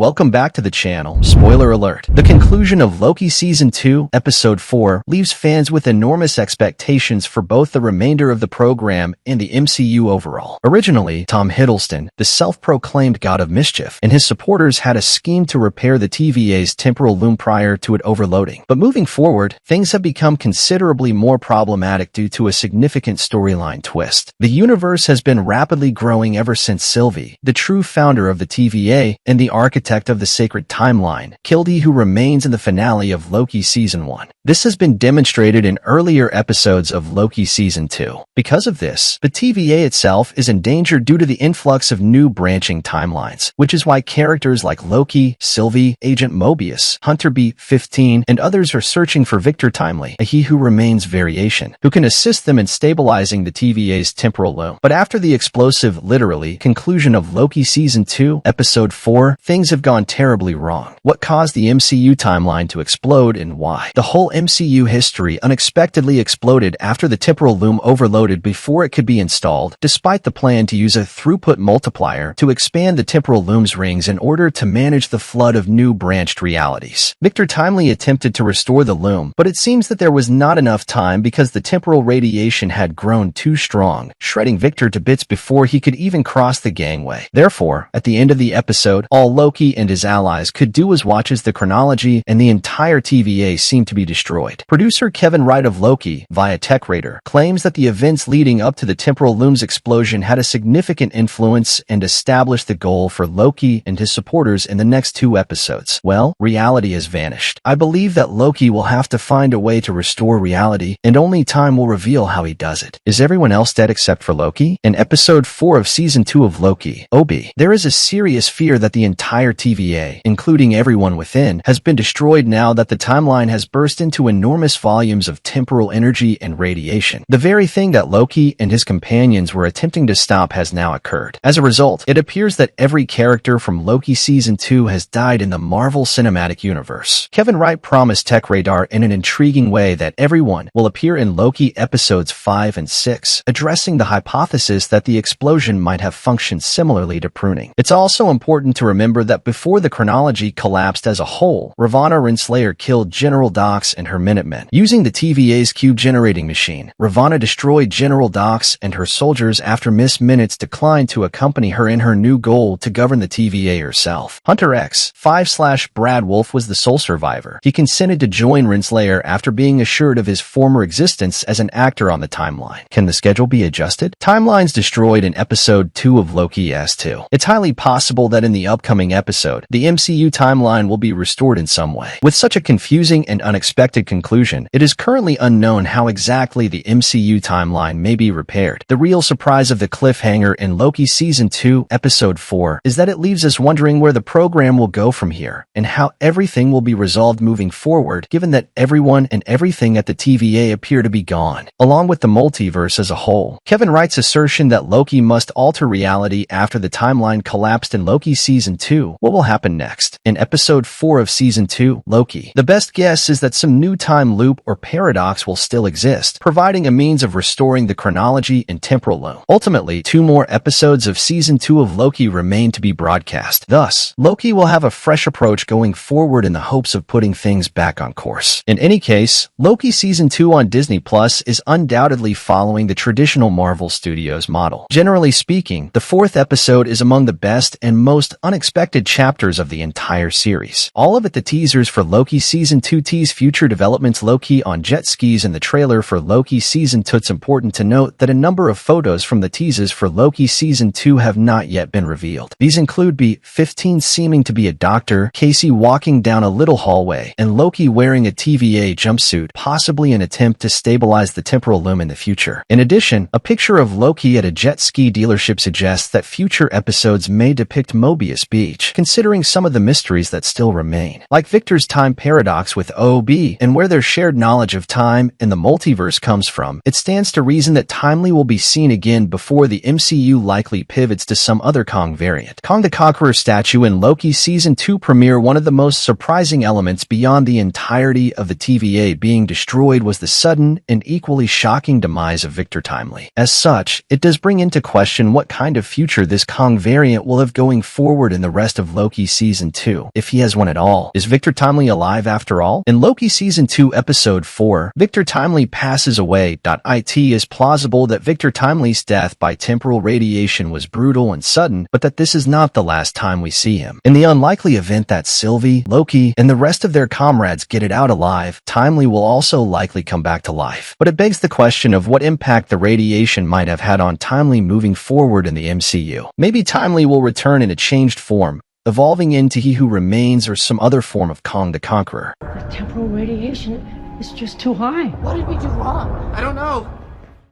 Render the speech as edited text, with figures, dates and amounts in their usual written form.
welcome back to the channel. Spoiler alert. The conclusion of Loki Season 2, Episode 4 leaves fans with enormous expectations for both the remainder of the program and the MCU overall. Originally, Tom Hiddleston, the self-proclaimed God of Mischief, and his supporters had a scheme to repair the TVA's temporal loom prior to it overloading. But moving forward, things have become considerably more problematic due to a significant storyline twist. The universe has been rapidly growing ever since Sylvie, the true founder of the TVA and the architect of the sacred timeline, killed he who remains in the finale of Loki Season 1. This has been demonstrated in earlier episodes of Loki Season 2. Because of this, the TVA itself is in danger due to the influx of new branching timelines, which is why characters like Loki, Sylvie, Agent Mobius, Hunter B-15, and others are searching for Victor Timely, a He Who Remains variation, who can assist them in stabilizing the TVA's temporal loom. But after the explosive, literally, conclusion of Loki Season 2, Episode 4, things have gone terribly wrong. What caused the MCU timeline to explode and why? The whole MCU history unexpectedly exploded after the temporal loom overloaded before it could be installed, despite the plan to use a throughput multiplier to expand the temporal loom's rings in order to manage the flood of new branched realities. Victor Timely attempted to restore the loom, but it seems that there was not enough time because the temporal radiation had grown too strong, shredding Victor to bits before he could even cross the gangway. Therefore, at the end of the episode, all Loki and his allies could do was watch as the chronology and the entire TVA seemed to be destroyed. Producer Kevin Wright of Loki, via TechRadar, claims that the events leading up to the temporal loom's explosion had a significant influence and established the goal for Loki and his supporters in the next 2 episodes. Well, reality has vanished. I believe that Loki will have to find a way to restore reality, and only time will reveal how he does it. Is everyone else dead except for Loki? In Episode 4 of Season 2 of Loki, Obi, there is a serious fear that the entire TVA, including everyone within, has been destroyed now that the timeline has burst into enormous volumes of temporal energy and radiation. The very thing that Loki and his companions were attempting to stop has now occurred. As a result, it appears that every character from Loki Season 2 has died in the Marvel Cinematic Universe. Kevin Wright promised TechRadar in an intriguing way that everyone will appear in Loki Episodes 5 and 6, addressing the hypothesis that the explosion might have functioned similarly to pruning. It's also important to remember that before the chronology collapsed as a whole, Ravonna Renslayer killed General Dox and her Minutemen. Using the TVA's cube-generating machine, Ravonna destroyed General Dox and her soldiers after Miss Minutes declined to accompany her in her new goal to govern the TVA herself. Hunter X-5/Brad Wolf was the sole survivor. He consented to join Renslayer after being assured of his former existence as an actor on the timeline. Can the schedule be adjusted? Timelines destroyed in Episode 2 of Loki S2. It's highly possible that in the upcoming episode, the MCU timeline will be restored in some way. With such a confusing and unexpected conclusion, it is currently unknown how exactly the MCU timeline may be repaired. The real surprise of the cliffhanger in Loki Season 2, Episode 4 is that it leaves us wondering where the program will go from here, and how everything will be resolved moving forward, given that everyone and everything at the TVA appear to be gone, along with the multiverse as a whole. Kevin Wright's assertion that Loki must alter reality after the timeline collapsed in Loki Season 2. What will happen next? In Episode 4 of Season 2, Loki, the best guess is that some new time loop or paradox will still exist, providing a means of restoring the chronology and temporal loom. Ultimately, 2 more episodes of Season 2 of Loki remain to be broadcast. Thus, Loki will have a fresh approach going forward in the hopes of putting things back on course. In any case, Loki Season 2 on Disney Plus is undoubtedly following the traditional Marvel Studios model. Generally speaking, the 4th episode is among the best and most unexpected chapters of the entire series. All of it the teasers for Loki Season 2 tease future developments. Loki on jet skis in the trailer for Loki Season 2. It's important to note that a number of photos from the teasers for Loki Season 2 have not yet been revealed. These include B-15 seeming to be a doctor, Casey walking down a little hallway, and Loki wearing a TVA jumpsuit, possibly an attempt to stabilize the temporal loom in the future. In addition, a picture of Loki at a jet ski dealership suggests that future episodes may depict Mobius Beach, considering some of the mysteries that still remain. Like Victor's time paradox with OB, and where their shared knowledge of time and the multiverse comes from, it stands to reason that Timely will be seen again before the MCU likely pivots to some other Kong variant. Kong the Conqueror statue in Loki Season 2 premiere. One of the most surprising elements beyond the entirety of the TVA being destroyed was the sudden and equally shocking demise of Victor Timely. As such, it does bring into question what kind of future this Kong variant will have going forward in the rest of of Loki Season 2, if he has one at all. Is Victor Timely alive after all? In Loki Season 2, Episode 4, Victor Timely passes away. It is plausible that Victor Timely's death by temporal radiation was brutal and sudden, but that this is not the last time we see him. In the unlikely event that Sylvie, Loki, and the rest of their comrades get it out alive, Timely will also likely come back to life. But it begs the question of what impact the radiation might have had on Timely moving forward in the MCU. Maybe Timely will return in a changed form, evolving into He Who Remains or some other form of Kong the Conqueror. The temporal radiation is just too high. What did we do wrong? I don't know.